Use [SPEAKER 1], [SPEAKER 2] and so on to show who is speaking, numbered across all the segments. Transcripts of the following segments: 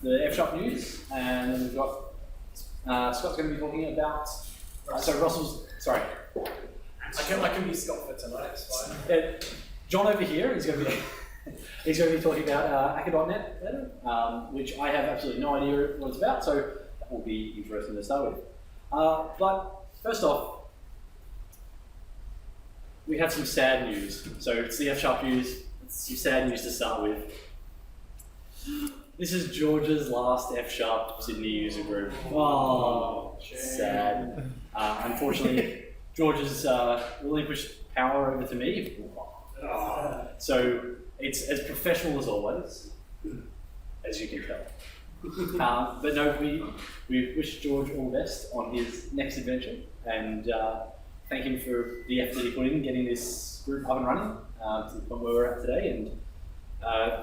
[SPEAKER 1] the F-sharp news, and then we've got Scott's going to be talking about. Russell's. Sorry.
[SPEAKER 2] I can be Scott for tonight. It's fine.
[SPEAKER 1] John over here is going to be. He's going to be talking about Akka.NET later, which I have absolutely no idea what it's about, so that will be interesting to start with. But first off, we have some sad news. So it's the F-sharp news. It's some sad news to start with. This is George's last F-sharp Sydney user group. Oh, sad. Unfortunately, George has relinquished power over to me. So it's as professional as always, as you can tell. But no, we wish George all the best on his next adventure, and thank him for the effort that he put in getting this group up and running to the point where we're at today. And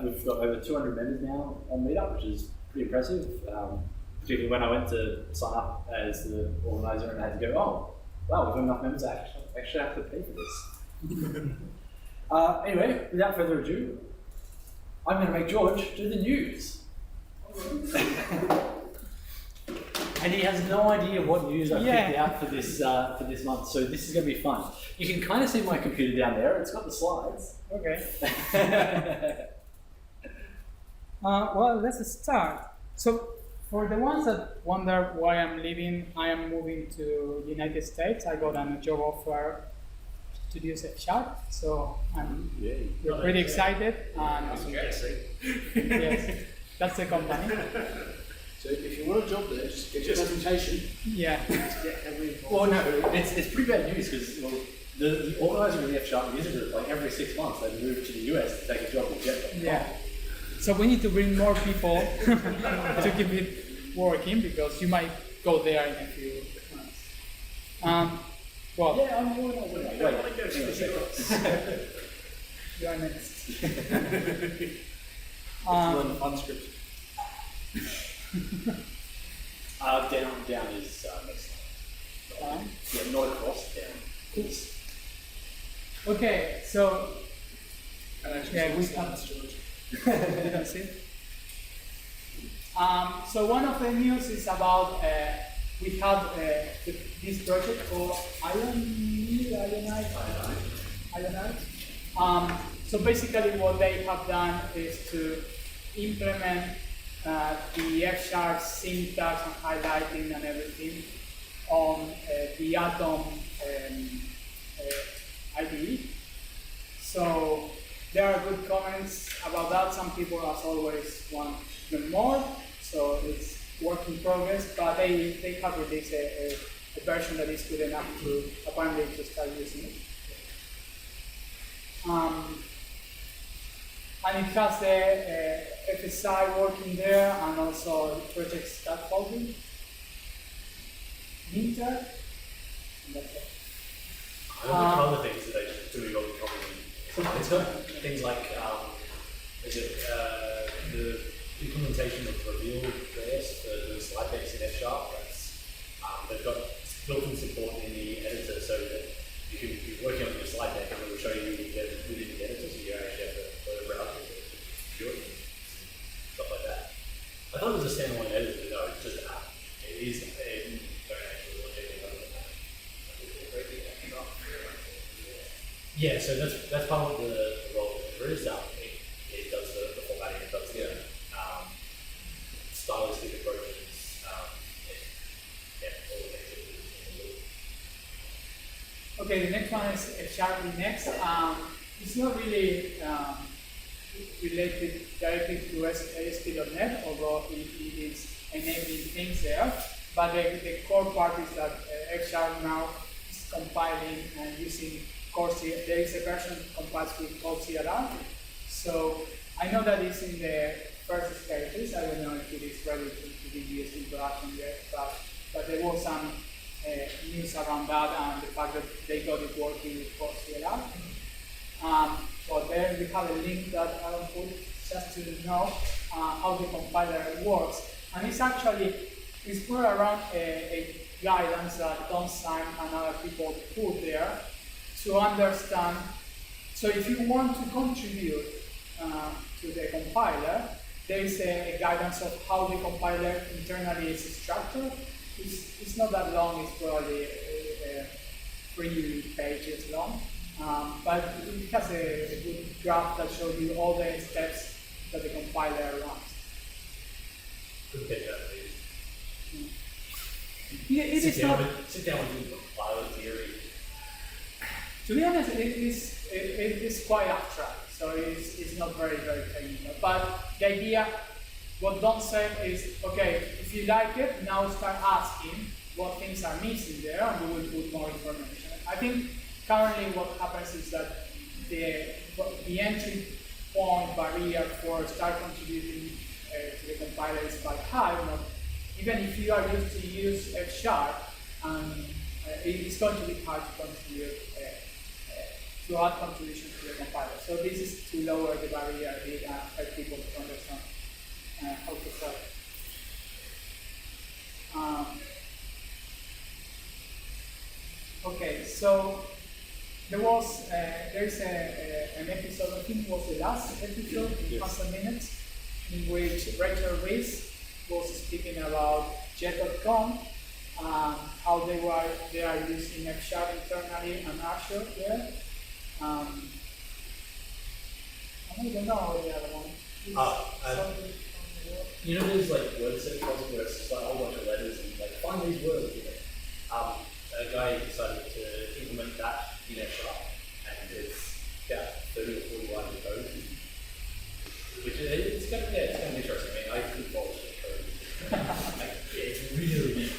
[SPEAKER 1] we've got over 200 members now on Meetup, which is pretty impressive. Particularly when I went to sign up as the organizer and I had to go, oh, wow, we've got enough members to actually have to pay for this. Anyway, without further ado, I'm going to make George do the news. And he has no idea what news I picked out for this month, so this is going to be fun. You can kind of see my computer down there. It's got the slides.
[SPEAKER 3] Okay. Well, let's start. So, for the ones that wonder why I'm leaving, I am moving to the United States. I got a job offer to use F-sharp, so we're pretty excited. And yes, that's the company.
[SPEAKER 2] So if you want a job there, just get your presentation.
[SPEAKER 3] Yeah.
[SPEAKER 1] Well, no, it's pretty bad news because the organizer of the F-sharp user group, like every 6 months, they move to the US to take a job with Jet.
[SPEAKER 3] Yeah. So we need to bring more people to keep it working because you might go there in a few months. Well,
[SPEAKER 1] yeah, I'm more than wait.
[SPEAKER 3] You are next.
[SPEAKER 2] Learn fun script.
[SPEAKER 1] Down is next slide. Yeah, not across, down.
[SPEAKER 3] Okay, so
[SPEAKER 2] Yeah,
[SPEAKER 3] we have George. You don't see? So one of the news is about we have this project called Ionite. So basically what they have done is to implement the F-sharp syntax and highlighting and everything on the Atom IDE. So there are good comments about that. Some people, as always, want even more. So it's work in progress, but they have released a version that is good enough to apparently to start using it. And it has the FSI working there, and also the project scaffolding, Ninja, and that's it.
[SPEAKER 1] I know a couple of things that they do on the company. It's got things like the implementation of reveal layers for doing slide decks in F-sharp. They've got built-in support in the editor so that you can be working on your slide deck and it will show you within the editor, so you actually have to go to browser to view it and stuff like that. I thought it was a standalone editor, but no, it's just an app. It is don't actually look anything other than that. Yeah, so that's part of the role of the is it does the formatting, it does the stylistic approaches, all the things that we do.
[SPEAKER 3] Okay, the next one is F-sharp next. It's not really related directly to ASP.NET, although it is enabling things there. But the core part is that F-sharp now is compiling and using core CLR. There is a version that compiles with core CLR. So I know that it's in the first stages. I don't know if it is ready to be used in production yet, but there was some news around that and the fact that they got it working with core CLR. So there we have a link that I will put just to know how the compiler works. And it's put around a guidance that Tom Syme and other people put there to understand. So if you want to contribute to the compiler, there is a guidance of how the compiler internally is structured. It's not that long, it's probably 3 pages long, but it has a good graph that shows you all the steps that the compiler runs.
[SPEAKER 4] Couldn't get that, please.
[SPEAKER 3] Yeah, it is not.
[SPEAKER 4] Sit down with the compiler theory.
[SPEAKER 3] To be honest, it is quite abstract, so it's not very technical. But the idea, what Don said is, okay, if you like it, now start asking what things are missing there, and we will put more information. I think currently what happens is that the entry point barrier for start contributing to the compiler is quite high. Even if you are used to use F#, it's going to be hard to contribute to add contributions to the compiler. So this is to lower the barrier and help people to understand how to start. Okay, so there's an episode, I think it was the last episode in Constant Minutes, in which Rachel Reese was speaking about Jet.com, how they are using F# internally and Azure there. I don't know the other one.
[SPEAKER 4] You know, there's like word search project where it's just like a whole bunch of letters and like find these words. You know, a guy decided to implement that in F#, and it's about 30 or 40 lines of code, which it's kind of interesting. I mean, I could polish the code. It's really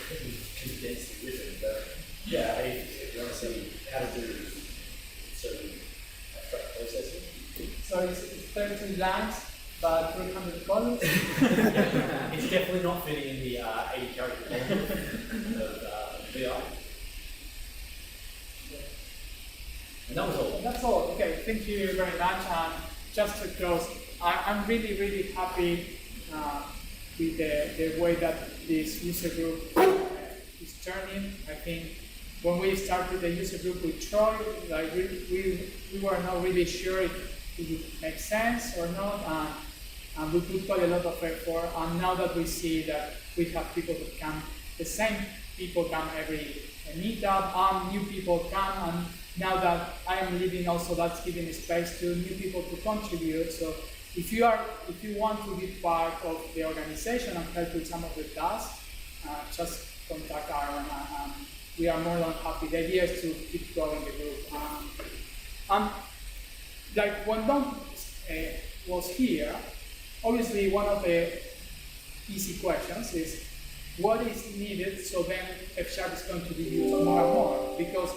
[SPEAKER 4] condensed and written, but yeah, if you want to see how to do certain abstract processing.
[SPEAKER 3] So it's 30 lines, but 300 columns.
[SPEAKER 4] It's definitely not fitting in the 80 character limit of VI. And that was all.
[SPEAKER 3] That's all. Okay, thank you very much. And just to close, I'm really happy with the way that this user group is turning. I think when we started the user group with Troy, like we were not really sure if it would make sense or not, and we put quite a lot of effort. And now that we see that we have people that come, the same people come every meetup, and new people come, and now that I am leaving, also that's giving space to new people to contribute. So if you want to be part of the organization and help with some of the tasks, just contact Aaron. We are more than happy. The idea is to keep growing the group. Like when Don was here, obviously one of the easy questions is what is needed so then F# is going to be used more and more, because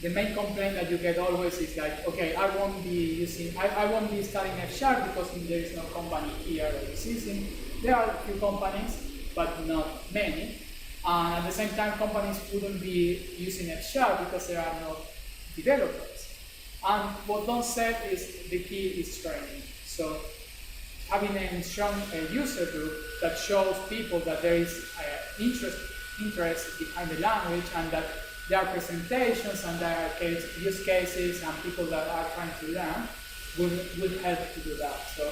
[SPEAKER 3] the main complaint that you get always is like, okay, I won't be studying F# because there is no company here that is using. There are a few companies, but not many. And at the same time, companies wouldn't be using F# because there are no developers. And what Don said is the key is training. So having a strong user group that shows people that there is interest behind the language, and that there are presentations and there are use cases and people that are trying to learn will help to do that. So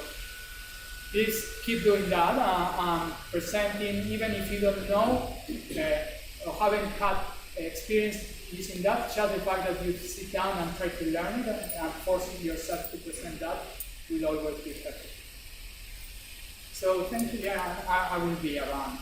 [SPEAKER 3] please keep doing that, presenting, even if you don't know or haven't had experience using that, just the fact that you sit down and try to learn it and forcing yourself to present that will always be helpful. So thank you, I will be around.